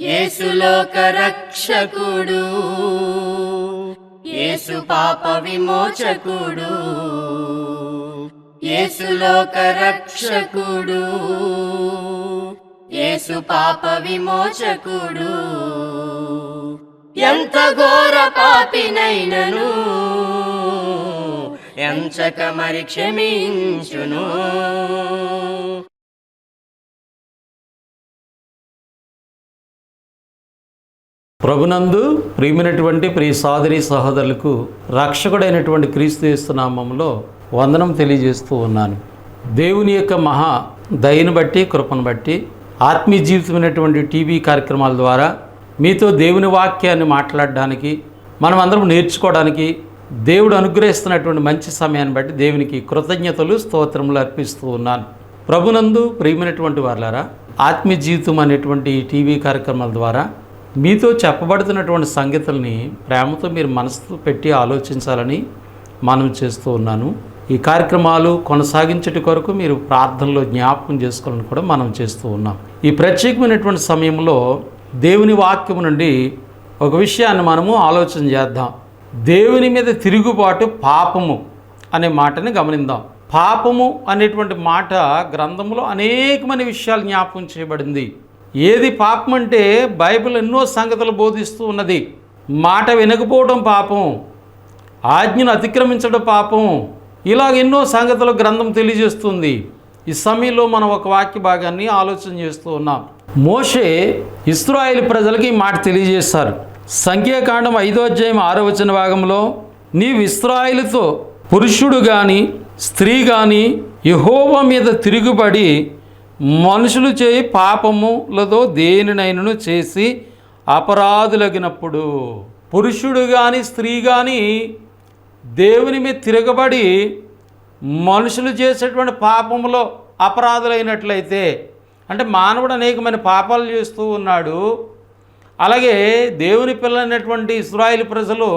యేసు లోక రక్షకుడు, యేసు పాప విమోచకుడు, యేసు లోక రక్షకుడు, యేసు పాప విమోచకుడు. ఎంత ఘోర పాపినైనను ఎంచక మరి క్షమించును. ప్రభునందు ప్రియమైనటువంటి ప్రియ సోదరి సహోదరులకు రక్షకుడైనటువంటి క్రీస్తు యేసు నామములో వందనం తెలియజేస్తూ ఉన్నాను. దేవుని యొక్క మహా దయను బట్టి, కృపను బట్టి ఆత్మీయ జీవితమైనటువంటి టీవీ కార్యక్రమాల ద్వారా మీతో దేవుని వాక్యాన్ని మాట్లాడడానికి, మనం అందరం నేర్చుకోవడానికి దేవుడు అనుగ్రహిస్తున్నటువంటి మంచి సమయాన్ని బట్టి దేవునికి కృతజ్ఞతలు, స్తోత్రములు అర్పిస్తూ ఉన్నాను. ప్రభునందు ప్రియమైనటువంటి వారులారా, ఆత్మీయ జీవితం అనేటువంటి టీవీ కార్యక్రమాల ద్వారా మీతో చెప్పబడుతున్నటువంటి సంగతుల్ని ప్రేమతో మీరు మనసు పెట్టి ఆలోచించాలని మనం చేస్తూ ఉన్నాను. ఈ కార్యక్రమాలు కొనసాగించటి కొరకు మీరు ప్రార్థనలో జ్ఞాపకం చేసుకోవాలని కూడా మనం చేస్తూ ఉన్నాం. ఈ ప్రత్యేకమైనటువంటి సమయంలో దేవుని వాక్యము నుండి ఒక విషయాన్ని మనము ఆలోచన చేద్దాం. దేవుని మీద తిరుగుబాటు పాపము అనే మాటని గమనిద్దాం. పాపము అనేటువంటి మాట గ్రంథంలో అనేకమైన విషయాలు జ్ఞాపకం చేయబడింది. ఏది పాపం అంటే బైబిల్ ఎన్నో సంగతులు బోధిస్తూ ఉన్నది. మాట వినకపోవడం పాపం, ఆజ్ఞను అతిక్రమించడం పాపం, ఇలాగ ఎన్నో సంగతులు గ్రంథం తెలియజేస్తుంది. ఈ సమయంలో మనం ఒక వాక్య భాగాన్ని ఆలోచన చేస్తూ ఉన్నాం. మోషే ఇశ్రాయేలు ప్రజలకి ఈ మాట తెలియజేశారు. సంఖ్యాకాండం 5వ అధ్యాయం 6వ వచన భాగంలో, నీవు ఇశ్రాయేలుతో పురుషుడు కానీ స్త్రీ కానీ యెహోవా మీద తిరుగుబడి మనుషులు చేయి పాపములతో దేనినైనను చేసి అపరాధులగినప్పుడు, పురుషుడు కానీ స్త్రీ కానీ దేవుని మీద తిరగబడి మనుషులు చేసేటువంటి పాపములో అపరాధులైనట్లయితే, అంటే మానవుడు అనేకమైన పాపాలు చేస్తూ ఉన్నాడు. అలాగే దేవుని పిల్లలైనటువంటి ఇశ్రాయేలు ప్రజలు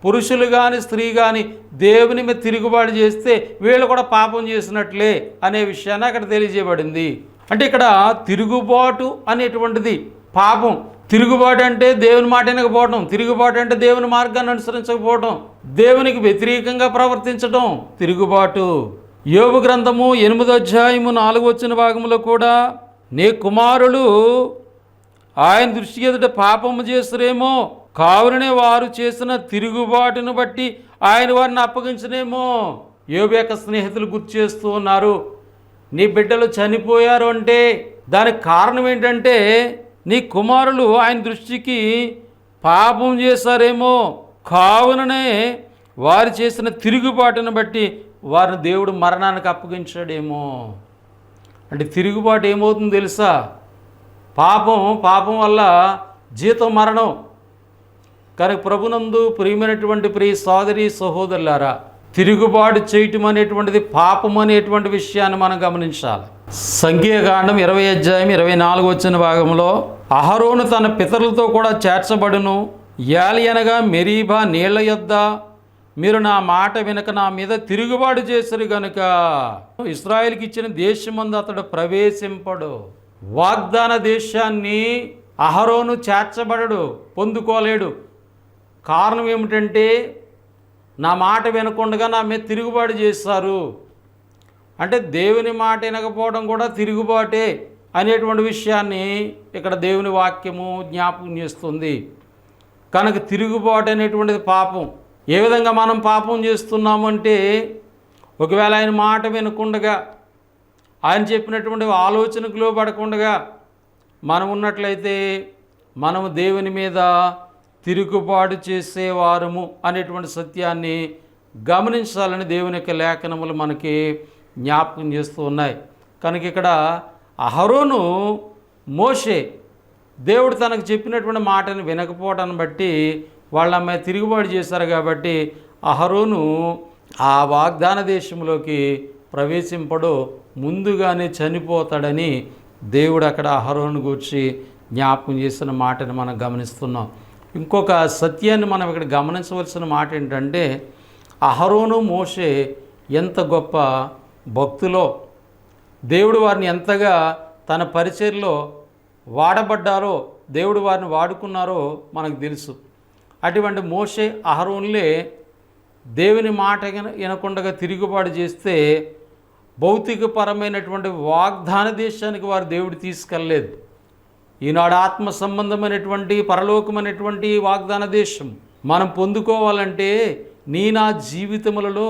పురుషులు కానీ స్త్రీ కానీ దేవుని మీద తిరుగుబాటు చేస్తే వీళ్ళు కూడా పాపం చేసినట్లే అనే విషయాన్ని అక్కడ తెలియజేయబడింది. అంటే ఇక్కడ తిరుగుబాటు అనేటువంటిది పాపం. తిరుగుబాటు అంటే దేవుని మాట వినకపోవడం, తిరుగుబాటు అంటే దేవుని మార్గాన్ని అనుసరించకపోవడం, దేవునికి వ్యతిరేకంగా ప్రవర్తించడం తిరుగుబాటు. యోబు గ్రంథము 8వ అధ్యాయము 4వ వచన భాగంలో కూడా, నీ కుమారులు ఆయన దృష్టి ఎదుట పాపము చేస్తురేమో, కావుననే వారు చేసిన తిరుగుబాటును బట్టి ఆయన వారిని అప్పగించనేమో. యోబు యొక్క స్నేహితులు గుర్తు చేస్తూ ఉన్నారు, నీ బిడ్డలు చనిపోయారు అంటే దానికి కారణం ఏంటంటే నీ కుమారులు ఆయన దృష్టికి పాపం చేశారేమో, కావుననే వారు చేసిన తిరుగుబాటును బట్టి వారిని దేవుడు మరణానికి అప్పగించాడేమో. అంటే తిరుగుబాటు ఏమవుతుందో తెలుసా? పాపం వల్ల జీతం మరణం. కనుక ప్రభునందు ప్రియమైనటువంటి ప్రియ సోదరి సహోదరులారా, తిరుగుబాటు చేయటం అనేటువంటిది పాపం అనేటువంటి విషయాన్ని మనం గమనించాలి. సంఖ్యాకాండం 20వ అధ్యాయం 24వ వచన భాగంలో, అహరోను తన పితరులతో కూడా చేర్చబడును, యాలి అనగా మెరీబా నీళ్ల యొద్ద మీరు నా మాట వినక నా మీద తిరుగుబాటు చేశారు గనుక ఇశ్రాయేలుకి ఇచ్చిన దేశమందు అతడు ప్రవేశింపడు. వాగ్దాన దేశాన్ని అహరోను చేర్చబడడు, పొందుకోలేడు. కారణం ఏమిటంటే నా మాట వినకుండా నా మీద తిరుగుబాటు చేస్తారు. అంటే దేవుని మాట వినకపోవడం కూడా తిరుగుబాటే అనేటువంటి విషయాన్ని ఇక్కడ దేవుని వాక్యము జ్ఞాపకం చేస్తుంది. కనుక తిరుగుబాటు అనేటువంటిది పాపం. ఏ విధంగా మనం పాపం చేస్తున్నాము అంటే, ఒకవేళ ఆయన మాట వినకుండా, ఆయన చెప్పినటువంటి ఆలోచనకు లోబడకుండా మనం ఉన్నట్లయితే మనము దేవుని మీద తిరుగుబాటు చేసేవారము అనేటువంటి సత్యాన్ని గమనించాలని దేవుని యొక్క లేఖనములు మనకి జ్ఞాపకం చేస్తూ ఉన్నాయి. కనుక ఇక్కడ అహరోను, మోషే దేవుడు తనకు చెప్పినటువంటి మాటను వినకపోవడాన్ని బట్టి వాళ్ళ అమ్మాయి తిరుగుబాటు చేశారు. కాబట్టి అహరోను ఆ వాగ్దాన దేశంలోకి ప్రవేశింపడు, ముందుగానే చనిపోతాడని దేవుడు అక్కడ అహరోను గూర్చి జ్ఞాపకం చేసిన మాటను మనం గమనిస్తున్నాం. ఇంకొక సత్యాన్ని మనం ఇక్కడ గమనించవలసిన మాట ఏంటంటే, అహరోను మోషే ఎంత గొప్ప భక్తులో, దేవుడు వారిని ఎంతగా తన పరిచర్యలో వాడబడ్డారో దేవుడు వారిని వాడుకున్నారో మనకు తెలుసు. అటువంటి మోషే అహరోన్లే దేవుని మాట వినకుండా తిరుగుబాటు చేస్తే భౌతికపరమైనటువంటి వాగ్దాన దేశానికి వారు దేవుడు తీసుకెళ్ళలేదు. ఈనాడు ఆత్మ సంబంధమైనటువంటి పరలోకమైనటువంటి వాగ్దాన దేశం మనం పొందుకోవాలంటే నా జీవితములలో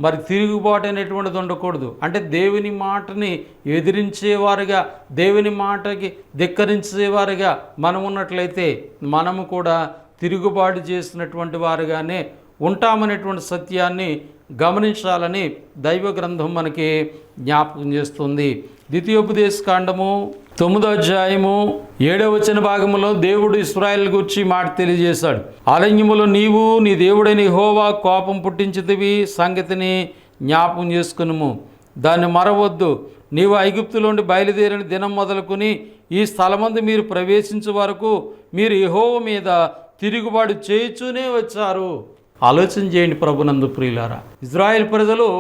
మరి తిరుగుబాటు అనేటువంటిది ఉండకూడదు. అంటే దేవుని మాటని ఎదిరించేవారుగా, దేవుని మాటకి ధిక్కరించేవారుగా మనం ఉన్నట్లయితే మనము కూడా తిరుగుబాటు చేసినటువంటి వారుగానే ఉంటామనేటువంటి సత్యాన్ని గమనించాలని దైవ గ్రంథం మనకి జ్ఞాపకం చేస్తుంది. ద్వితీయోపదేశకాండము 9వ అధ్యాయము 7వ వచన భాగంలో దేవుడు ఇశ్రాయేలు గురించి మాట తెలియజేశాడు. అరణ్యములో నీవు నీ దేవుడైన యెహోవా కోపం పుట్టించితివి సంగతిని జ్ఞాపకం చేసుకునుము, దాన్ని మరవద్దు. నీవు ఐగుప్తులోండి బయలుదేరిన దినం మొదలుకొని ఈ స్థలమందు మీరు ప్రవేశించే వరకు మీరు యెహోవా మీద తిరుగుబాటు చేయుచూనే వచ్చారు. ఆలోచన చేయండి ప్రభునందు ప్రియులారా. ఇజ్రాయెల్ ప్రజలు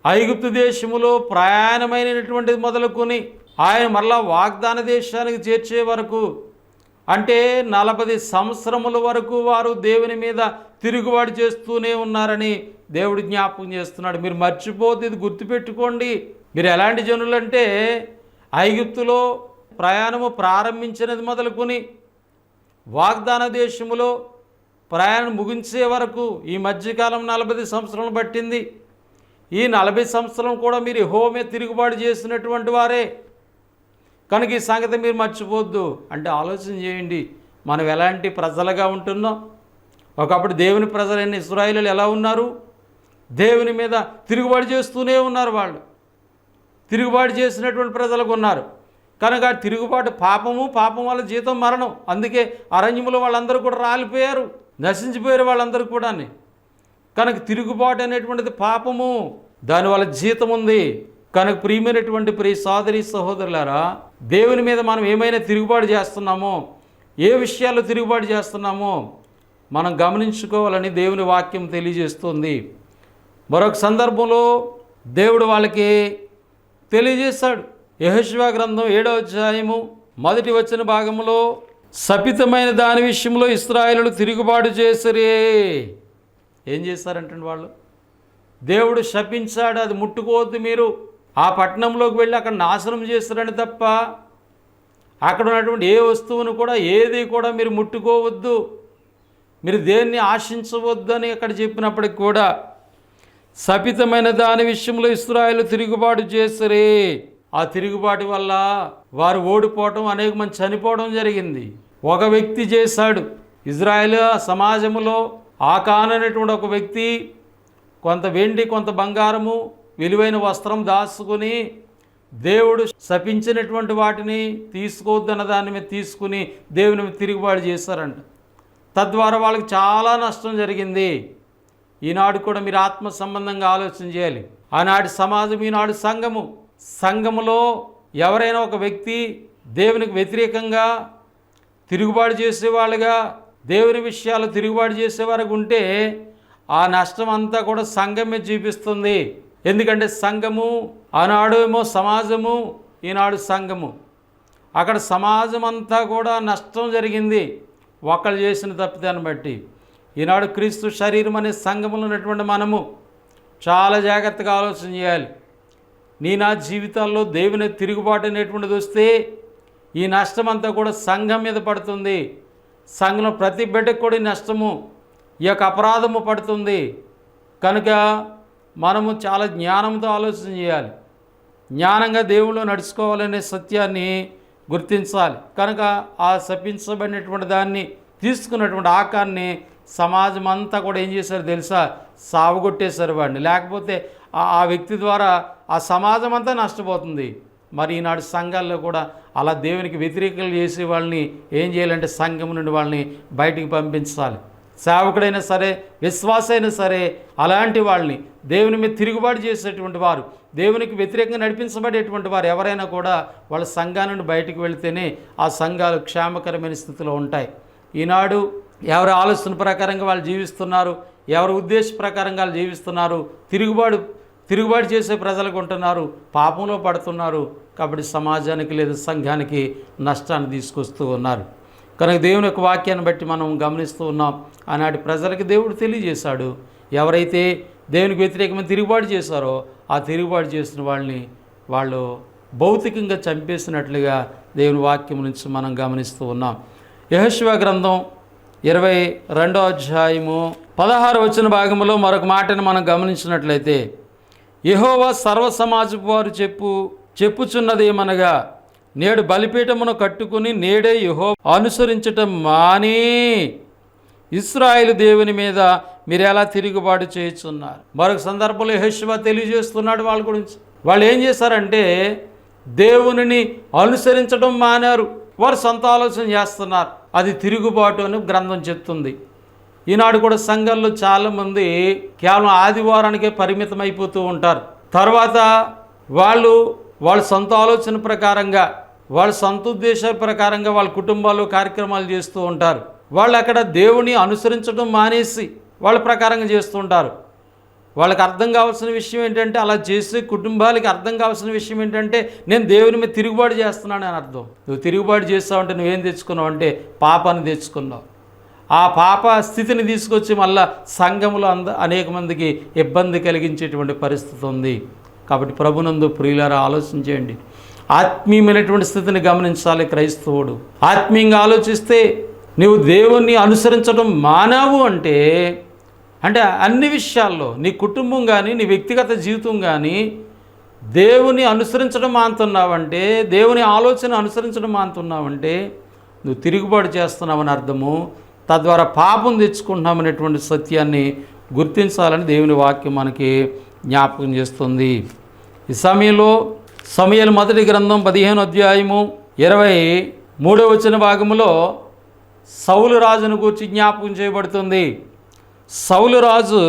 ఐగుప్తు దేశములో ప్రయాణమైనటువంటిది మొదలుకొని ఆయన మరలా వాగ్దాన దేశానికి చేర్చే వరకు, అంటే 40 సంవత్సరముల వరకు వారు దేవుని మీద తిరుగుబాటు చేస్తూనే ఉన్నారని దేవుడు జ్ఞాపకం చేస్తున్నాడు. మీరు మర్చిపోతే ఇది గుర్తుపెట్టుకోండి. మీరు ఎలాంటి జనులంటే ఐగుప్తులో ప్రయాణము ప్రారంభించినది మొదలుకొని వాగ్దాన దేశములో ప్రయాణం ముగించే వరకు ఈ మధ్యకాలం 40 సంవత్సరాలు పట్టింది. ఈ 40 సంవత్సరం కూడా మీరు యెహోవా మీద తిరుగుబాటు చేసినటువంటి వారే కనుక ఈ సంగతి మీరు మర్చిపోవద్దు. అంటే ఆలోచన చేయండి, మనం ఎలాంటి ప్రజలుగా ఉంటున్నాం. ఒకప్పుడు దేవుని ప్రజలైన ఇశ్రాయేలీయులు ఎలా ఉన్నారు? దేవుని మీద తిరుగుబాటు చేస్తూనే ఉన్నారు. వాళ్ళు తిరుగుబాటు చేసినటువంటి ప్రజలకు ఉన్నారు కనుక తిరుగుబాటు పాపము, పాపం వల్ల జీతం మరణం. అందుకే అరణ్యములో వాళ్ళందరూ కూడా రాలిపోయారు, నశించిపోయారు వాళ్ళందరూ కూడా. కనుక తిరుగుబాటు అనేటువంటిది పాపము, దానివల్ల జీతం ఉంది. కనుక ప్రియమైనటువంటి ప్రియ సోదరి సహోదరులారా, దేవుని మీద మనం ఏమైనా తిరుగుబాటు చేస్తున్నామో, ఏ విషయాల్లో తిరుగుబాటు చేస్తున్నామో మనం గమనించుకోవాలని దేవుని వాక్యం తెలియజేస్తుంది. మరొక సందర్భంలో దేవుడు వాళ్ళకి తెలియజేశాడు. యెహోషువ గ్రంథం 7వ అధ్యాయము 1వ వచన భాగంలో శపితమైన దాని విషయంలో ఇశ్రాయేలులు తిరుగుబాటు చేసరే. ఏం చేశారంటే వాళ్ళు దేవుడు శపించాడు, అది ముట్టుకోవద్దు, మీరు ఆ పట్టణంలోకి వెళ్ళి అక్కడ నాశనం చేస్తారని తప్ప అక్కడ ఉన్నటువంటి ఏ వస్తువును కూడా ఏది కూడా మీరు ముట్టుకోవద్దు, మీరు దేన్ని ఆశించవద్దు అని అక్కడ చెప్పినప్పటికి కూడా శపితమైన దాని విషయంలో ఇశ్రాయేలు తిరుగుబాటు చేసరే. ఆ తిరుగుబాటు వల్ల వారు ఓడిపోవటం, అనేక మంది చనిపోవడం జరిగింది. ఒక వ్యక్తి చేశాడు. ఇజ్రాయేల్ సమాజంలో ఆకాన్ అనేటువంటి ఒక వ్యక్తి కొంత వెండి కొంత బంగారము విలువైన వస్త్రం దాచుకుని దేవుడు శపించినటువంటి వాటిని తీసుకోవద్దన్న దాని మీద తీసుకుని దేవుని మీద తిరుగుబాటు చేశారంట. తద్వారా వాళ్ళకి చాలా నష్టం జరిగింది. ఈనాడు కూడా మీరు ఆత్మ సంబంధంగా ఆలోచన చేయాలి. ఆనాటి సమాజం, ఈనాడు సంఘములో ఎవరైనా ఒక వ్యక్తి దేవునికి వ్యతిరేకంగా తిరుగుబాటు చేసేవాళ్ళుగా, దేవుని విషయాలు తిరుగుబాటు చేసేవారికి ఉంటే ఆ నష్టం అంతా కూడా సంఘమే చూపిస్తుంది. ఎందుకంటే సంఘము ఆనాడు ఏమో సమాజము, ఈనాడు సంఘము. అక్కడ సమాజం అంతా కూడా నష్టం జరిగింది ఒకళ్ళు చేసిన తప్పిదాన్ని బట్టి. ఈనాడు క్రీస్తు శరీరం అనే సంఘములో ఉన్నటువంటి మనము చాలా జాగ్రత్తగా ఆలోచన చేయాలి. నా జీవితాల్లో దేవుని తిరుగుబాటు అనేటువంటిది వస్తే ఈ నష్టం అంతా కూడా సంఘం మీద పడుతుంది. సంఘంలో ప్రతి బిడ్డకు కూడా నష్టము, ఈ యొక్క అపరాధము పడుతుంది. కనుక మనము చాలా జ్ఞానంతో ఆలోచన చేయాలి. జ్ఞానంగా దేవుళ్ళు నడుచుకోవాలనే సత్యాన్ని గుర్తించాలి. కనుక ఆ శపించబడినటువంటి దాన్ని తీసుకున్నటువంటి ఆకాన్ని సమాజం అంతా కూడా ఏం చేశారు తెలుసా? సావగొట్టేశారు వాడిని. లేకపోతే ఆ వ్యక్తి ద్వారా ఆ సమాజం అంతా నష్టపోతుంది. మరి ఈనాడు సంఘాల్లో కూడా అలా దేవునికి వ్యతిరేకలు చేసే వాళ్ళని ఏం చేయాలంటే సంఘం నుండి వాళ్ళని బయటికి పంపించాలి. సేవకుడైనా సరే, విశ్వాసైనా సరే, అలాంటి వాళ్ళని దేవుని మీద తిరుగుబాటు చేసేటువంటి వారు, దేవునికి వ్యతిరేకంగా నడిపించబడేటువంటి వారు ఎవరైనా కూడా వాళ్ళ సంఘాల నుండి బయటికి వెళితేనే ఆ సంఘాలు క్షేమకరమైన స్థితిలో ఉంటాయి. ఈనాడు ఎవరి ఆలోచన ప్రకారంగా వాళ్ళు జీవిస్తున్నారు, ఎవరి ఉద్దేశ ప్రకారంగా వాళ్ళు జీవిస్తున్నారు, తిరుగుబాటు చేసే ప్రజలకు ఉంటున్నారు, పాపంలో పడుతున్నారు. కాబట్టి సమాజానికి లేదా సంఘానికి నష్టాన్ని తీసుకొస్తూ ఉన్నారు. కనుక దేవుని యొక్క వాక్యాన్ని బట్టి మనం గమనిస్తూ ఉన్నాం. ఆనాటి ప్రజలకి దేవుడు తెలియజేశాడు, ఎవరైతే దేవునికి వ్యతిరేకమైన తిరుగుబాటు చేశారో ఆ తిరుగుబాటు చేసిన వాళ్ళని వాళ్ళు భౌతికంగా చంపేసినట్లుగా దేవుని వాక్యం నుంచి మనం గమనిస్తూ ఉన్నాం. యెహోషువ గ్రంథం 22వ అధ్యాయము 16వ వచన భాగంలో మరొక మాటను మనం గమనించినట్లయితే, యెహోవా సర్వ సమాజపు వారు చెప్పుచున్నదేమనగా, నేడు బలిపీఠమును కట్టుకుని నేడే యెహోవా అనుసరించటం మాని ఇశ్రాయేలు దేవుని మీద మీరు ఎలా తిరుగుబాటు చేయుచున్నారు. మరొక సందర్భంలో యెహోషువ తెలియజేస్తున్నాడు వాళ్ళ గురించి. వాళ్ళు ఏం చేశారంటే దేవునిని అనుసరించడం మానారు, వారు సొంత ఆలోచన చేస్తున్నారు. అది తిరుగుబాటు అని గ్రంథం చెప్తుంది. ఈనాడు కూడా సంఘంలో చాలామంది కేవలం ఆదివారానికే పరిమితం అయిపోతూ ఉంటారు. తర్వాత వాళ్ళ సొంత ఆలోచన ప్రకారంగా, వాళ్ళ సొంత ఉద్దేశాల ప్రకారంగా వాళ్ళ కుటుంబాలు కార్యక్రమాలు చేస్తూ ఉంటారు. వాళ్ళు అక్కడ దేవుని అనుసరించడం మానేసి వాళ్ళ ప్రకారంగా చేస్తూ ఉంటారు. వాళ్ళకి అర్థం కావాల్సిన విషయం ఏంటంటే, అలా చేసే కుటుంబాలకి అర్థం కావాల్సిన విషయం ఏంటంటే, నేను దేవుని మీద తిరుగుబాటు చేస్తున్నాను అని అర్థం. నువ్వు తిరుగుబాటు చేస్తావంటే నువ్వేం తెచ్చుకున్నావు అంటే పాపాన్ని తెచ్చుకున్నావు. ఆ పాప స్థితిని తీసుకొచ్చి మళ్ళా సంఘములో అనేక మందికి ఇబ్బంది కలిగించేటువంటి పరిస్థితి ఉంది. కాబట్టి ప్రభునందు ప్రియులారా ఆలోచించేయండి. ఆత్మీయమైనటువంటి స్థితిని గమనించాలి క్రైస్తవుడు. ఆత్మీయంగా ఆలోచిస్తే నువ్వు దేవుణ్ణి అనుసరించడం మానావు అంటే అన్ని విషయాల్లో నీ కుటుంబం కానీ నీ వ్యక్తిగత జీవితం కానీ దేవుని అనుసరించడం మానుతున్నావంటే, దేవుని ఆలోచన అనుసరించడం మానుతున్నావంటే నువ్వు తిరుగుబాటు చేస్తున్నావని అర్థము. తద్వారా పాపం తెచ్చుకుంటున్నామనేటువంటి సత్యాన్ని గుర్తించాలని దేవుని వాక్యం మనకి జ్ఞాపకం చేస్తుంది. ఈ సమయంలో సమూయేలు మొదటి గ్రంథం 15వ అధ్యాయము 23వ వచన భాగంలో సౌలు రాజును గురించి జ్ఞాపకం చేయబడుతుంది. సౌలు రాజు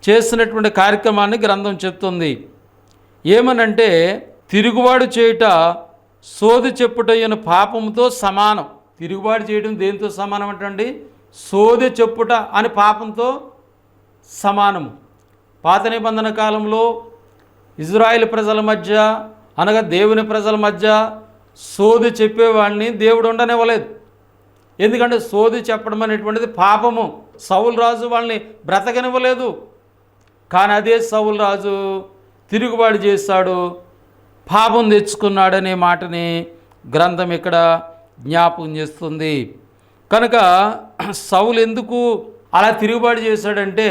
చేసినటువంటి కార్యక్రమాన్ని గ్రంథం చెప్తుంది. ఏమనంటే, తిరుగుబాటు చేయుట సోది చెప్పుటయ్యన పాపంతో సమానం. తిరుగుబాటు చేయడం దేంతో సమానం అంటండి? సోది చెప్పుట అని పాపంతో సమానము. పాత నిబంధన కాలంలో ఇజ్రాయేల్ ప్రజల మధ్య అనగా దేవుని ప్రజల మధ్య సోది చెప్పేవాడిని దేవుడు ఉండనివ్వలేదు. ఎందుకంటే సోది చెప్పడం అనేటువంటిది పాపము. సౌలు రాజు వాళ్ళని బ్రతకనివ్వలేదు. కానీ అదే సౌలు రాజు తిరుగుబాటు చేశాడు, పాపం తెచ్చుకున్నాడనే మాటని గ్రంథం ఇక్కడ జ్ఞాపకం చేస్తుంది. కనుక సౌలు ఎందుకు అలా తిరుగుబాటు చేశాడంటే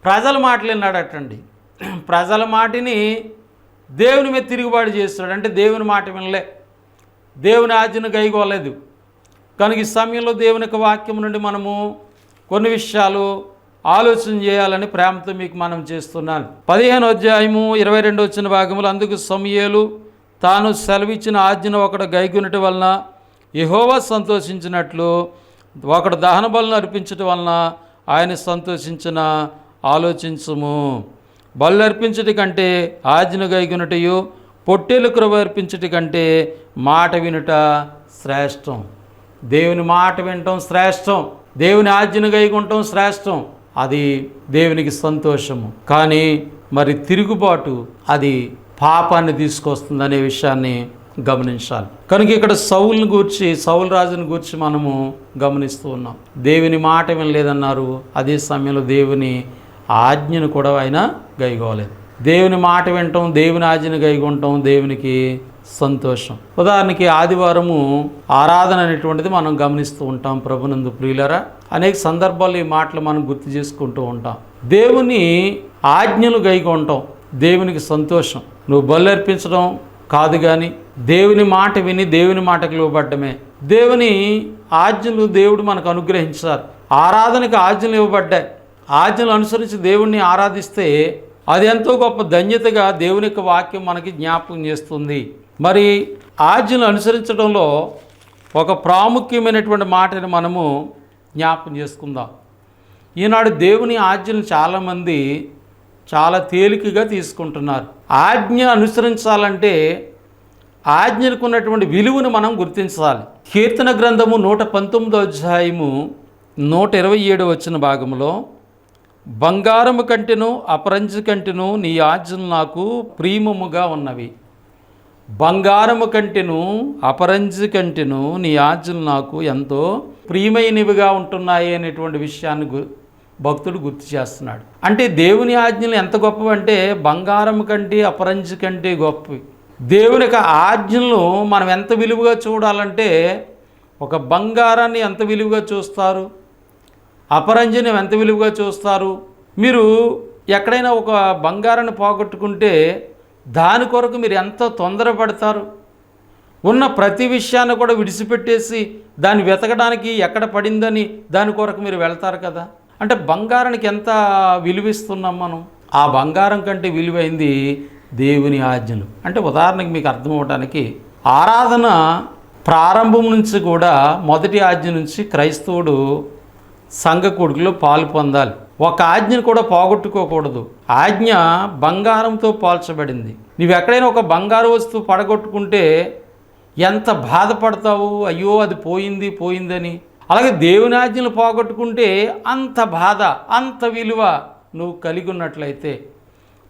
ప్రజల మాటలు విన్నాడటండి. ప్రజల మాటని దేవుని మీద తిరుగుబాటు చేస్తాడు. అంటే దేవుని మాట వినలే, దేవుని ఆజ్ఞను గైకోలేదు. కనుక ఈ సమయంలో దేవుని యొక్క వాక్యం నుండి మనము కొన్ని విషయాలు ఆలోచన చేయాలని ప్రేమతో మీకు మనం చేస్తున్నాను. 15వ అధ్యాయము 22వ వచన భాగంలో, అందుకు సమూయేలు తాను సెలవిచ్చిన ఆజ్ఞను ఒకడు గైకొనుట వలన యెహోవా సంతోషించినట్లు ఒకడు దహన బలులను అర్పించటం వలన ఆయన సంతోషించిన ఆలోచించుము. బలు అర్పించటి కంటే ఆజ్ఞను గైకొనుటయు పొట్టేలు కృప అర్పించటి కంటే మాట వినుట శ్రేష్టం. దేవుని మాట వినటం శ్రేష్టం, దేవుని ఆజ్ఞను గైకొనటం శ్రేష్టం. అది దేవునికి సంతోషము. కానీ మరి తిరుగుబాటు అది పాపాన్ని తీసుకొస్తుందనే విషయాన్ని గమనించాలి. కనుక ఇక్కడ సౌలు రాజుని గూర్చి మనము గమనిస్తూ ఉన్నాం. దేవుని మాట వినలేదన్నారు, అదే సమయంలో దేవుని ఆజ్ఞను కూడా ఆయన గైకోలేదు. దేవుని మాట వినటం, దేవుని ఆజ్ఞను గైకొనటం దేవునికి సంతోషం. ఉదాహరణకి ఆదివారము ఆరాధన అనేటువంటిది మనం గమనిస్తూ ఉంటాం. ప్రభునందు ప్రియులరా, అనేక సందర్భాల్లో ఈ మాటలు మనం గుర్తు చేసుకుంటూ ఉంటాం. దేవుని ఆజ్ఞలు గైకొనటం దేవునికి సంతోషం. నువ్వు బలి అర్పించడం కాదు, కానీ దేవుని మాట విని దేవుని మాటకు లోబడ్డమే. దేవుని ఆజ్ఞలు దేవుడు మనకు అనుగ్రహించారు. ఆరాధనకి ఆజ్ఞలు ఇవ్వబడ్డాయి. ఆజ్ఞలు అనుసరించి దేవుణ్ణి ఆరాధిస్తే అది ఎంతో గొప్ప ధన్యతగా దేవుని యొక్క వాక్యం మనకి జ్ఞాపకం చేస్తుంది. మరి ఆజ్ఞలు అనుసరించడంలో ఒక ప్రాముఖ్యమైనటువంటి మాటని మనము జ్ఞాపకం చేసుకుందాం. ఈనాడు దేవుని ఆజ్ఞలు చాలామంది చాలా తేలికగా తీసుకుంటున్నారు. ఆజ్ఞ అనుసరించాలంటే ఆజ్ఞలకు ఉన్నటువంటి విలువను మనం గుర్తించాలి. కీర్తన గ్రంథము 119వ అధ్యాయము 127వ వచన భాగంలో, బంగారము కంటెను అపరంజి కంటెను నీ ఆజ్ఞలు నాకు ప్రియముగా ఉన్నవి. బంగారము కంటెను అపరంజి కంటెను నీ ఆజ్ఞలు నాకు ఎంతో ప్రియమైనవిగా ఉంటున్నాయి అనేటువంటి విషయాన్ని భక్తుడు గుర్తు చేస్తున్నాడు. అంటే దేవుని ఆజ్ఞలు ఎంత గొప్పవంటే బంగారం కంటే అపరంజి కంటే గొప్పవి. దేవుని యొక్క ఆజ్ఞలను మనం ఎంత విలువగా చూడాలంటే, ఒక బంగారాన్ని ఎంత విలువగా చూస్తారు, అపరంజిని ఎంత విలువగా చూస్తారు. మీరు ఎక్కడైనా ఒక బంగారాన్ని పోగొట్టుకుంటే దాని కొరకు మీరు ఎంత తొందరపడతారు. ఉన్న ప్రతి విషయాన్ని కూడా విడిచిపెట్టేసి దాన్ని వెతకడానికి ఎక్కడ పడిందని దాని కొరకు మీరు వెళ్తారు కదా. అంటే బంగారానికి ఎంత విలువిస్తున్నాం మనం. ఆ బంగారం కంటే విలువైంది దేవుని ఆజ్ఞలు. అంటే ఉదాహరణకి మీకు అర్థం అవడానికి, ఆరాధన ప్రారంభం నుంచి కూడా మొదటి ఆజ్ఞ నుంచి క్రైస్తవుడు సంఘ కూడికలో పాలు పొందాలి. ఒక ఆజ్ఞను కూడా పోగొట్టుకోకూడదు. ఆజ్ఞ బంగారంతో పోల్చబడింది. నువ్వు ఎక్కడైనా ఒక బంగారు వస్తువు పడగొట్టుకుంటే ఎంత బాధపడతావు, అయ్యో అది పోయింది పోయిందని. అలాగే దేవుని ఆజ్ఞలు పోగొట్టుకుంటే అంత బాధ, అంత విలువ నువ్వు కలిగి ఉన్నట్లయితే,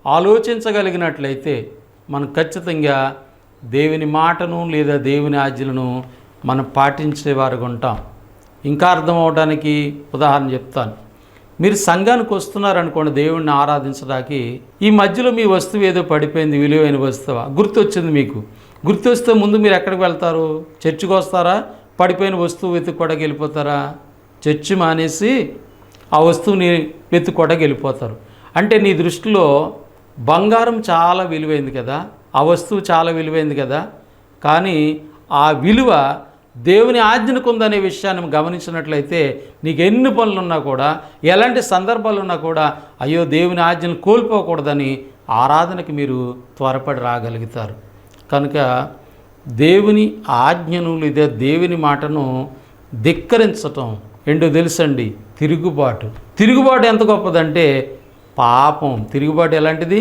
ఆలోచించగలిగినట్లయితే మనం ఖచ్చితంగా దేవుని మాటను లేదా దేవుని ఆజ్ఞలను మనం పాటించేవారుగా ఉంటాం. ఇంకా అర్థం అవడానికి ఉదాహరణ చెప్తాను. మీరు సంఘానికి వస్తున్నారనుకోండి దేవుణ్ణి ఆరాధించడానికి, ఈ మధ్యలో మీ వస్తువు ఏదో పడిపోయింది, విలువైన వస్తువు గుర్తొచ్చింది మీకు. గుర్తొస్తే ముందు మీరు ఎక్కడికి వెళ్తారు? చర్చికి వస్తారా? పడిపోయిన వస్తువు వెతుక్కోవడానికి వెళ్ళిపోతారా? చర్చి మానేసి ఆ వస్తువుని వెతుక్కోవడానికి వెళ్ళిపోతారు. అంటే నీ దృష్టిలో బంగారం చాలా విలువైంది కదా, ఆ వస్తువు చాలా విలువైంది కదా, కానీ ఆ విలువ దేవుని ఆజ్ఞకు ఉందనే విషయాన్ని గమనించినట్లయితే నీకు ఎన్ని పనులున్నా కూడా, ఎలాంటి సందర్భాలు ఉన్నా కూడా, అయ్యో దేవుని ఆజ్ఞను కోల్పోకూడదని ఆరాధనకి మీరు త్వరపడి రాగలుగుతారు. కనుక దేవుని ఆజ్ఞను లేదా దేవుని మాటను ధిక్కరించటం ఏంటో తెలుసండి, తిరుగుబాటు. తిరుగుబాటు ఎంత గొప్పదంటే పాపం. తిరుగుబాటు ఎలాంటిది?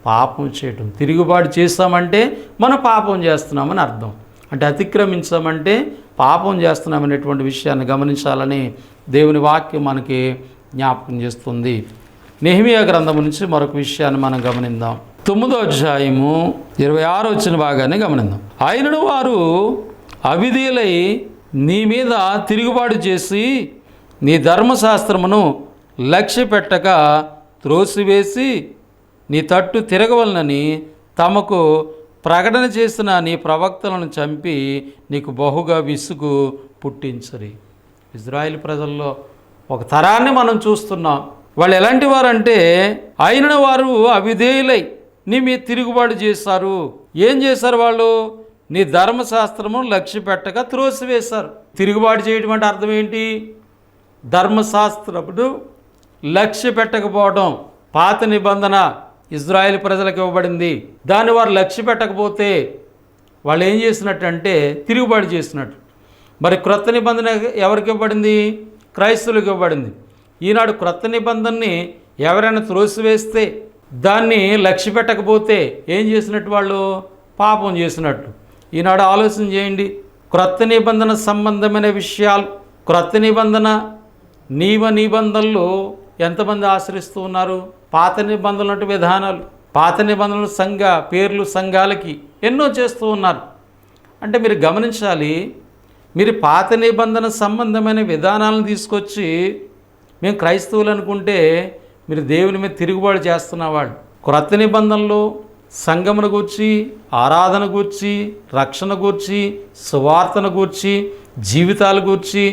పాపం చేయటం. తిరుగుబాటు చేస్తామంటే మనం పాపం చేస్తున్నామని అర్థం. అంటే అతిక్రమించామంటే పాపం చేస్తున్నామనేటువంటి విషయాన్ని గమనించాలని దేవుని వాక్యం మనకి జ్ఞాపకం చేస్తుంది. నెహెమీయా గ్రంథం నుంచి మరొక విషయాన్ని మనం గమనిద్దాం. 9వ అధ్యాయము 26వ వచన భాగాన్ని గమనిద్దాం. అయినను వారు అవిధేయులై నీ మీద తిరుగుబాటు చేసి నీ ధర్మశాస్త్రమును లక్ష్య పెట్టక త్రోసివేసి నీ తట్టు తిరగవలనని తమకు ప్రకటన చేసిన నీ ప్రవక్తలను చంపి నీకు బహుగా విసుగు పుట్టించరి. ఇజ్రాయిల్ ప్రజల్లో ఒక తరాన్ని మనం చూస్తున్నాం. వాళ్ళు ఎలాంటి వారంటే, అయిన వారు అవిధేయులై నీ మీద తిరుగుబాటు చేశారు. ఏం చేశారు వాళ్ళు? నీ ధర్మశాస్త్రము లక్ష్య పెట్టక త్రోసివేశారు. తిరుగుబాటు చేయడం అంటే అర్థం ఏంటి? ధర్మశాస్త్రమును లక్ష్య పెట్టకపోవడం. పాత నిబంధన ఇజ్రాయేల్ ప్రజలకు ఇవ్వబడింది. దాన్ని వారు లక్ష్య పెట్టకపోతే వాళ్ళు ఏం చేసినట్టు అంటే తిరుగుబాటు చేసినట్టు. మరి క్రొత్త నిబంధన ఎవరికి ఇవ్వబడింది? క్రైస్తవులకు ఇవ్వబడింది. ఈనాడు క్రొత్త నిబంధనని ఎవరైనా త్రోసివేస్తే, దాన్ని లక్ష్య పెట్టకపోతే ఏం చేసినట్టు? వాళ్ళు పాపం చేసినట్టు. ఈనాడు ఆలోచన చేయండి. క్రొత్త నిబంధన సంబంధమైన విషయాలు, క్రొత్త నిబంధన నిబంధనలు ఎంతమంది ఆశ్రయిస్తూ ఉన్నారు? పాత నిబంధనలు విధానాలు, పాత నిబంధనలు సంఘ పేర్లు, సంఘాలకి ఎన్నో చేస్తూ ఉన్నారు. అంటే మీరు గమనించాలి, మీరు పాత నిబంధన సంబంధమైన విధానాలను తీసుకొచ్చి మేము క్రైస్తవులు అనుకుంటే మీరు దేవుని మీద తిరుగుబాటు చేస్తున్న వాళ్ళు. క్రొత్త నిబంధనలు సంఘమును గూర్చి, ఆరాధన గూర్చి, రక్షణ గూర్చి, సువార్తను గూర్చి, జీవితాల గూర్చి,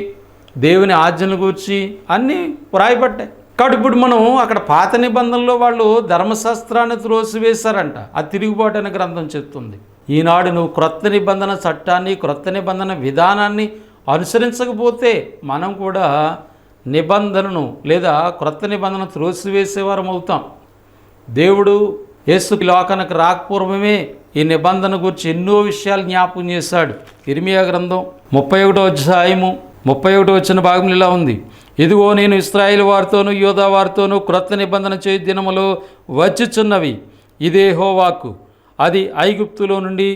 దేవుని ఆజ్ఞల గూర్చి అన్నీ వ్రాయబడ్డాయి. కాబట్టి ఇప్పుడు మనం అక్కడ పాత నిబంధనలో వాళ్ళు ధర్మశాస్త్రాన్ని త్రోసివేశారంట. అది తిరుగుబాటు అనే గ్రంథం చెప్తుంది. ఈనాడు నువ్వు క్రొత్త నిబంధన చట్టాన్ని, క్రొత్త నిబంధన విధానాన్ని అనుసరించకపోతే మనం కూడా నిబంధనను లేదా క్రొత్త నిబంధన త్రోసివేసేవారం అవుతాం. దేవుడు యేసు లోకానికి రాకపూర్వమే ఈ నిబంధన గురించి ఎన్నో విషయాలు జ్ఞాపకం చేశాడు. ఇర్మియా గ్రంథం 31వ అధ్యాయము 31వ వచన భాగంలో ఇలా ఉంది. ఇదిగో నేను ఇశ్రాయేలు వారితోనూ యోధా వారితోనూ క్రొత్త నిబంధన చేయు దినములు వచ్చుచున్నవి. ఇదే యెహోవాకు. అది ఐగుప్తులో నుండి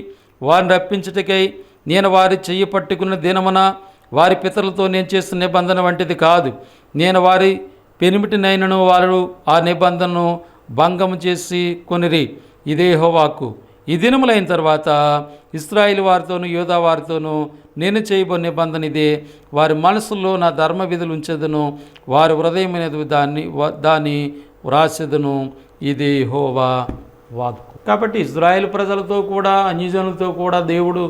వారిని రప్పించుటకై నేను వారి చెయ్యి పట్టుకున్న దినమున వారి పితరులతో నేను చేసిన నిబంధన వంటిది కాదు. నేను వారి పెనిమిటినైనను వారు ఆ నిబంధనను భంగము చేసి కొనిరి. ఇదే యెహోవాకు. ఈ దినములైన తర్వాత ఇశ్రాయేలు వారితోనూ యూదా వారితోనూ నేను చేయబో నిబంధన ఇదే, వారి మనసుల్లో నా ధర్మ విధులు ఉంచెదను, వారి హృదయం అనేది దాన్ని వ్రాసెదను, ఇది యెహోవా వాక్కు. కాబట్టి ఇశ్రాయేలు ప్రజలతో కూడా అన్యజనులతో కూడా దేవుడు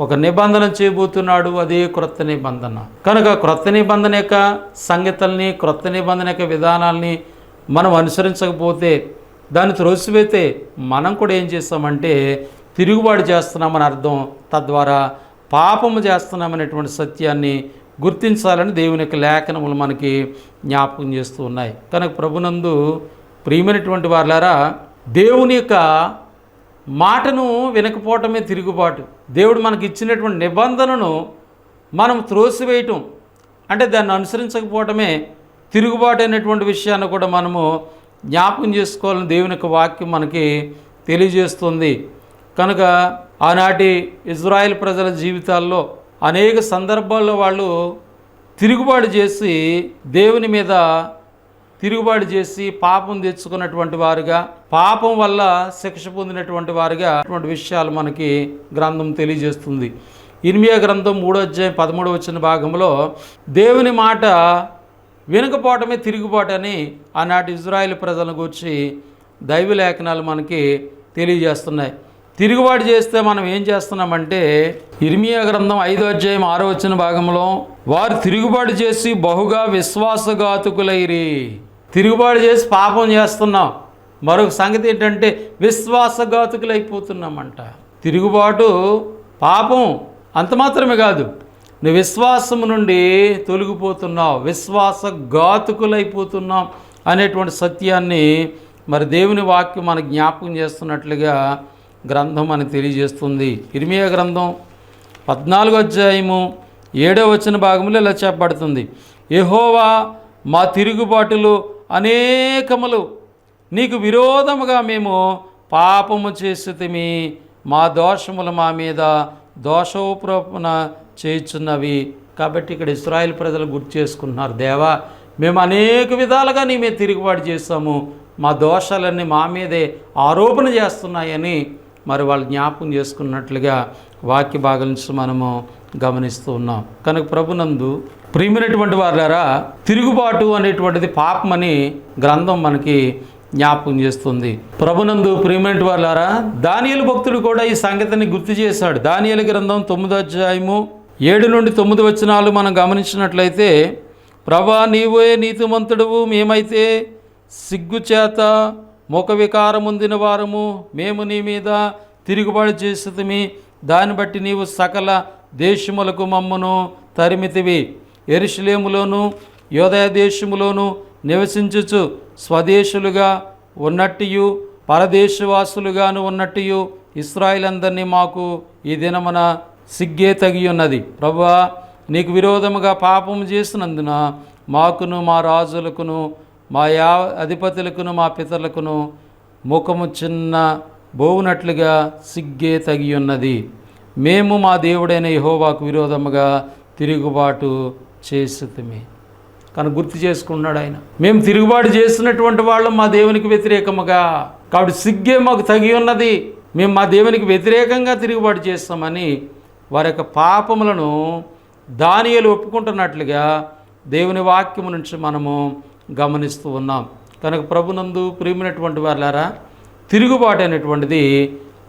ఒక నిబంధన చేయబోతున్నాడు. అదే క్రొత్త నిబంధన. కనుక క్రొత్త నిబంధన యొక్క సంగతుల్ని, క్రొత్త నిబంధన యొక్క విధానాల్ని మనం అనుసరించకపోతే, దాన్ని త్రోసివేస్తే మనం కూడా ఏం చేస్తామంటే తిరుగుబాటు చేస్తున్నామని అర్థం. తద్వారా పాపము చేస్తున్నామనేటువంటి సత్యాన్ని గుర్తించాలని దేవుని యొక్క లేఖనములు మనకి జ్ఞాపకం చేస్తూ ఉన్నాయి. కనుక ప్రభునందు ప్రియమైనటువంటి వారులారా, దేవుని యొక్క మాటను వినకపోవటమే తిరుగుబాటు. దేవుడు మనకి ఇచ్చినటువంటి నిబంధనను మనం త్రోసివేయటం అంటే దాన్ని అనుసరించకపోవటమే తిరుగుబాటు అయినటువంటి విషయాన్ని కూడా మనము జ్ఞాపకం చేసుకోవాలని దేవుని యొక్క వాక్యం మనకి తెలియజేస్తుంది. కనుక ఆనాటి ఇజ్రాయెల్ ప్రజల జీవితాల్లో అనేక సందర్భాల్లో వాళ్ళు తిరుగుబాటు చేసి దేవుని మీద తిరుగుబాటు చేసి పాపం తెచ్చుకున్నటువంటి వారుగా, పాపం వల్ల శిక్ష పొందినటువంటి వారుగా అటువంటి విషయాలు మనకి గ్రంథం తెలియజేస్తుంది. ఇర్మియా గ్రంథం 3:13 భాగంలో దేవుని మాట వినకపోవటమే తిరుగుబాటు అని ఆనాటి ఇజ్రాయెల్ ప్రజలను గురించి దైవ లేఖనాలు మనకి తెలియజేస్తున్నాయి. తిరుగుబాటు చేస్తే మనం ఏం చేస్తున్నామంటే ఇర్మియా గ్రంథం 5:6 భాగంలో వారు తిరుగుబాటు చేసి బహుగా విశ్వాసఘాతుకులైరి. తిరుగుబాటు చేసి పాపం చేస్తున్నాం. మరొక సంగతి ఏంటంటే విశ్వాసఘాతుకులైపోతున్నామంట. తిరుగుబాటు పాపం అంత మాత్రమే కాదు, నువ్వు విశ్వాసము నుండి తొలగిపోతున్నావు, విశ్వాసఘాతుకులైపోతున్నాం అనేటువంటి సత్యాన్ని మరి దేవుని వాక్యం మనకు జ్ఞాపకం చేస్తున్నట్లుగా గ్రంథం మనకు తెలియజేస్తుంది. ఇర్మియా గ్రంథం 14:7 భాగంలో ఇలా చెప్పబడుతుంది, యెహోవా మా తిరుగుబాటులు అనేకములు, నీకు విరోధముగా మేము పాపము చేసితిమి, మా దోషములు మా మీద దోషోపరోపణ చేయుచున్నవి. కాబట్టి ఇక్కడ ఇశ్రాయేలు ప్రజలు గుర్తు చేసుకుంటున్నారు, దేవా మేము అనేక విధాలుగా నీ మీద తిరుగుబాటు చేస్తాము, మా దోషాలన్నీ మా మీదే ఆరోపణ చేస్తున్నాయని మరి వాళ్ళు జ్ఞాపకం చేసుకున్నట్లుగా వాక్య భాగం నుంచి మనము గమనిస్తూ ఉన్నాం. కనుక ప్రభునందు ప్రియమైనటువంటి వారులారా, తిరుగుబాటు అనేటువంటిది పాపమని గ్రంథం మనకి జ్ఞాపకం చేస్తుంది. ప్రభునందు ప్రియమైనటువంటి వారులారా, దానియేలు భక్తుడు కూడా ఈ సంగతిని గుర్తు చేశాడు. దానియేలు గ్రంథం 9:7-9 మనం గమనించినట్లయితే, ప్రభా నీవే నీతిమంతుడువు, మేమైతే సిగ్గుచేత ముఖ వికారం పొందిన వారము, మేము నీ మీద తిరుగుబాటు చేసితిమి, దాన్ని బట్టి నీవు సకల దేశములకు మమ్మను తరిమితివి. యెరూషలేములోను యూదయ దేశములోను నివసించుచు స్వదేశులుగా ఉన్నట్టు పరదేశవాసులుగాను ఉన్నట్టు ఇశ్రాయేలందరినీ మాకు ఈ దినమున సిగ్గే తగి ఉన్నది. ప్రభువా నీకు విరోధముగా పాపము చేసినందున మాకును మా రాజులకును మా అధిపతులకును మా పితరులకును ముఖము చిన్న బోవునట్లుగా సిగ్గే తగి ఉన్నది. మేము మా దేవుడైన యెహోవాకు విరోధముగా తిరుగుబాటు చేసితిమి. కానీ గుర్తు చేసుకున్నాడు ఆయన, మేము తిరుగుబాటు చేసినటువంటి వాళ్ళం మా దేవునికి వ్యతిరేకముగా, కాబట్టి సిగ్గే మాకు తగి ఉన్నది, మేము మా దేవునికి వ్యతిరేకంగా తిరుగుబాటు చేస్తామని వారి యొక్క పాపములను దానియేలు ఒప్పుకుంటున్నట్లుగా దేవుని వాక్యము నుంచి మనము గమనిస్తూ ఉన్నాం. కనుక ప్రభునందు ప్రియమైనటువంటి వారులారా, తిరుగుబాటు అనేటువంటిది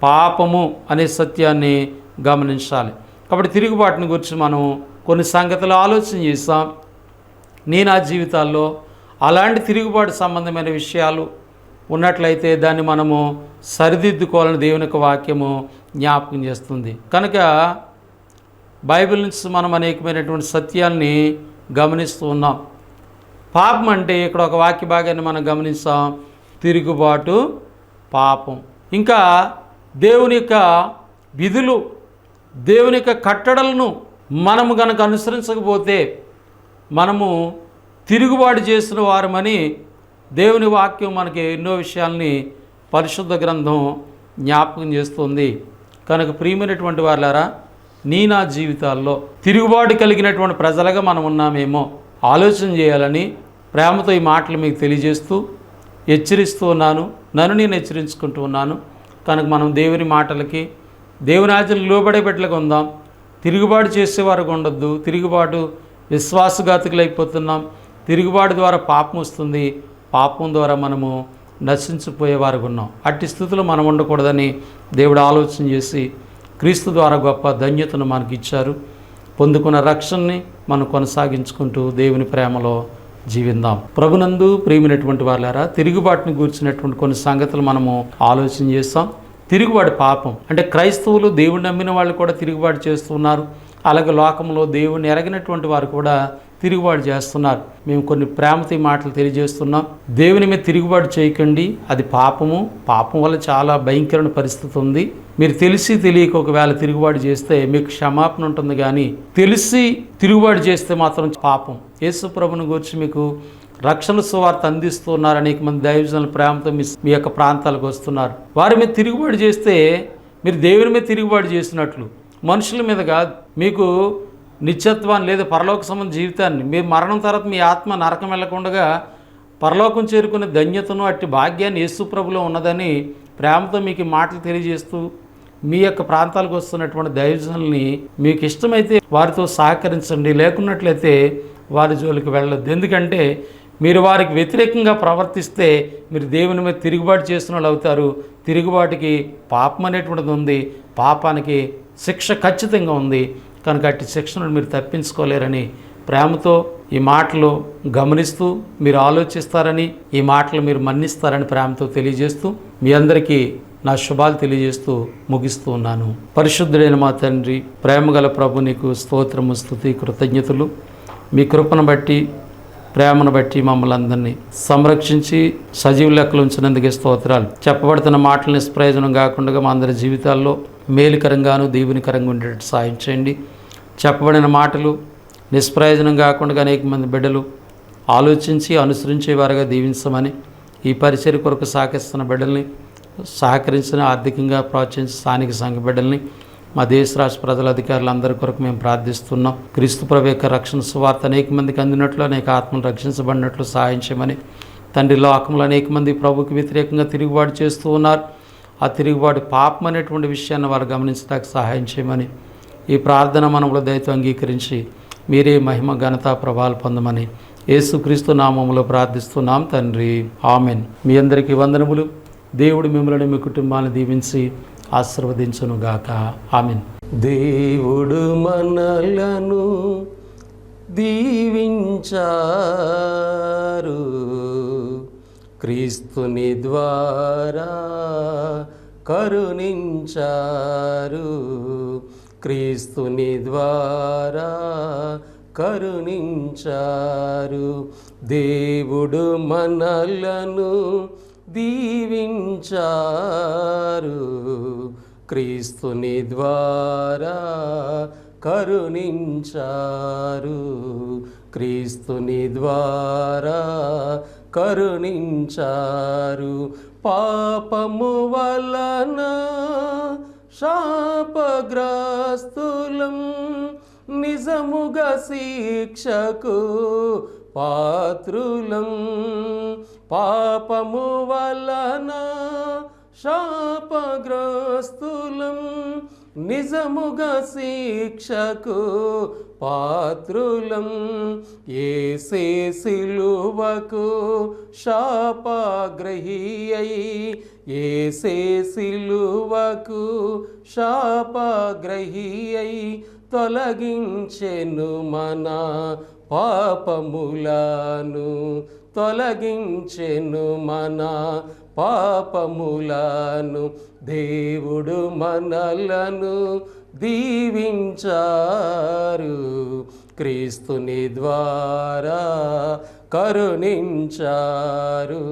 పాపము అనే సత్యాన్ని గమనించాలి. కాబట్టి తిరుగుబాటుని గురించి మనం కొన్ని సంగతులు ఆలోచన చేస్తాం. నా జీవితాల్లో అలాంటి తిరుగుబాటు సంబంధమైన విషయాలు ఉన్నట్లయితే దాన్ని మనము సరిదిద్దుకోవాలని దేవుని యొక్క వాక్యము జ్ఞాపకం చేస్తుంది. కనుక బైబిల్ నుంచి మనం అనేకమైనటువంటి సత్యాల్ని గమనిస్తూ ఉన్నాం. పాపం అంటే ఇక్కడ ఒక వాక్య భాగాన్ని మనం గమనిస్తాం, తిరుగుబాటు పాపం. ఇంకా దేవుని యొక్క విధులు, దేవుని యొక్క కట్టడలను మనము కనుక అనుసరించకపోతే మనము తిరుగుబాటు చేసిన వారమని దేవుని వాక్యం మనకి ఎన్నో విషయాల్ని పరిశుద్ధ గ్రంథం జ్ఞాపకం చేస్తుంది. కనుక ప్రియమైనటువంటి వారులారా, నా జీవితాల్లో తిరుగుబాటు కలిగినటువంటి ప్రజలుగా మనం ఉన్నామేమో ఆలోచన చేయాలని ప్రేమతో ఈ మాటలు మీకు తెలియజేస్తూ హెచ్చరిస్తూ ఉన్నాను. నన్ను నేను హెచ్చరించుకుంటూ ఉన్నాను. కనుక మనం దేవుని మాటలకి దేవుని ఆజ్ఞలకు లోబడే బిడ్డలుగా ఉందాం. తిరుగుబాటు చేసేవారుగా ఉండొద్దు. తిరుగుబాటు విశ్వాసఘాతుకులైపోతున్నాం. తిరుగుబాటు ద్వారా పాపం వస్తుంది. పాపం ద్వారా మనము నశించిపోయేవారుగా ఉన్నాం. అట్టి స్థితిలో మనం ఉండకూడదని దేవుడు ఆలోచన చేసి క్రీస్తు ద్వారా గొప్ప ధన్యతను మనకి ఇచ్చారు. పొందుకున్న రక్షణని మనం కొనసాగించుకుంటూ దేవుని ప్రేమలో జీవిద్దాం. ప్రభునందు ప్రియమైనటువంటి వాళ్ళారా, తిరుగుబాటుని గూర్చినటువంటి కొన్ని సంగతులు మనము ఆలోచన చేస్తాం. తిరుగుబాటు పాపం అంటే క్రైస్తవులు దేవుడిని నమ్మిన వాళ్ళు కూడా తిరుగుబాటు చేస్తున్నారు. అలాగే లోకంలో దేవుడిని ఎరగినటువంటి వారు కూడా తిరుగుబాటు చేస్తున్నారు. మేము కొన్ని ప్రేమతో మాటలు తెలియజేస్తున్నాం. దేవుని మీద తిరుగుబాటు చేయకండి, అది పాపము. పాపం వల్ల చాలా భయంకరమైన పరిస్థితి ఉంది. మీరు తెలిసి తెలియక ఒకవేళ తిరుగుబాటు చేస్తే మీకు క్షమాపణ ఉంటుంది, కానీ తెలిసి తిరుగుబాటు చేస్తే మాత్రం పాపం. యేసు ప్రభుని గురించి మీకు రక్షణ సువార్త అందిస్తున్నారు. అనేక మంది దైవజనుల ప్రేమతో మీ యొక్క ప్రాంతాలకు వస్తున్నారు. వారి మీద తిరుగుబాటు చేస్తే మీరు దేవుని మీద తిరుగుబాటు చేసినట్లు, మనుషుల మీద కాదు. మీకు నిత్యత్వాన్ని లేదా పరలోక సంబంధ జీవితాన్ని, మీరు మరణం తర్వాత మీ ఆత్మ నరకం వెళ్ళకుండా పరలోకం చేరుకునే ధన్యతను అట్టి భాగ్యాన్ని యేసు ప్రభులో ఉన్నదని ప్రేమతో మీకు మాటలు తెలియజేస్తూ మీ యొక్క ప్రాంతాలకు వస్తున్నటువంటి దైవజనుల్ని మీకు ఇష్టమైతే వారితో సహకరించండి, లేకున్నట్లయితే వారి జోలికి వెళ్ళొద్దు. ఎందుకంటే మీరు వారికి వ్యతిరేకంగా ప్రవర్తిస్తే మీరు దేవుని మీద తిరుగుబాటు చేసిన వాళ్ళు అవుతారు. తిరుగుబాటుకి పాపం అనేటువంటిది ఉంది, పాపానికి శిక్ష ఖచ్చితంగా ఉంది. కనుక అట్టి శిక్షను మీరు తప్పించుకోలేరని ప్రేమతో ఈ మాటలు గమనిస్తూ మీరు ఆలోచిస్తారని, ఈ మాటలు మీరు మన్నిస్తారని ప్రేమతో తెలియజేస్తూ మీ అందరికీ నా శుభాలు తెలియజేస్తూ ముగిస్తూ ఉన్నాను. పరిశుద్ధుడైన మా తండ్రి, ప్రేమగల ప్రభు, నీకు స్తోత్రము, స్తుతి, కృతజ్ఞతలు. మీ కృపను బట్టి, ప్రేమను బట్టి మమ్మల్ని అందరినీ సంరక్షించి సజీవ లెక్కలు ఉంచినందుకే స్తోత్రాలు. చెప్పబడుతున్న మాటలు నిష్ప్రయోజనం కాకుండా మా అందరి జీవితాల్లో మేలుకరంగాను దీవునికరంగా ఉండేటట్టు సాయం చేయండి. చెప్పబడిన మాటలు నిష్ప్రయోజనం కాకుండా అనేక మంది బిడ్డలు ఆలోచించి అనుసరించేవారుగా దీవించమని, ఈ పరిచర్య కొరకు సహకరిస్తున్న బిడ్డల్ని, సహకరించిన ఆర్థికంగా ప్రోత్సహించిన స్థానిక సంఘ బిడ్డల్ని, మా దేశ రాష్ట్ర ప్రజల అధికారులందరి కొరకు మేము ప్రార్థిస్తున్నాం. క్రీస్తు ప్రభు యొక్క రక్షణ సువార్త అనేక మందికి అందినట్లు, అనేక ఆత్మలు రక్షించబడినట్లు సహాయం చేయమని, తండ్రి, లోకంలో అనేక మంది ప్రభుకి వ్యతిరేకంగా తిరుగుబాటు చేస్తూ ఉన్నారు. ఆ తిరుగుబాటు పాపం అనేటువంటి విషయాన్ని వారు గమనించడానికి సహాయం చేయమని, ఈ ప్రార్థన మనములో దయతో అంగీకరించి మీరే మహిమ, ఘనత, ప్రభావాలు పొందమని యేసుక్రీస్తు నామములో ప్రార్థిస్తున్నాం తండ్రి, ఆమెన్. మీ అందరికీ వందనములు. దేవుడు మిమ్మల్ని, మీ కుటుంబాన్ని దీవించి ఆశీర్వదించునుగాక. ఆమెన్. దేవుడు మనలను దీవించారు, క్రీస్తుని ద్వారా కరుణించారు, క్రీస్తుని ద్వారా కరుణించారు. దేవుడు మనలను దీవించారు, క్రీస్తుని ద్వారా కరుణించారు, క్రీస్తుని ద్వారా కరుణించారు. పాపము వలన శాపగ్రస్తులం, నిజముగా శిక్షకు పాత్రులం. పాపము వలన శాపగ్రస్తులం, నిజముగా శిక్షకు పాత్రులం. యేసే సిలువకు శాపగ్రహి అయి, యేసే సిలువకు శాపగ్రహి అయి తొలగించెను మన పాపములను, తొలగించెను మన పాపములను. దేవుడు మనలను దీవించారు, క్రీస్తుని ద్వారా కరుణించారు,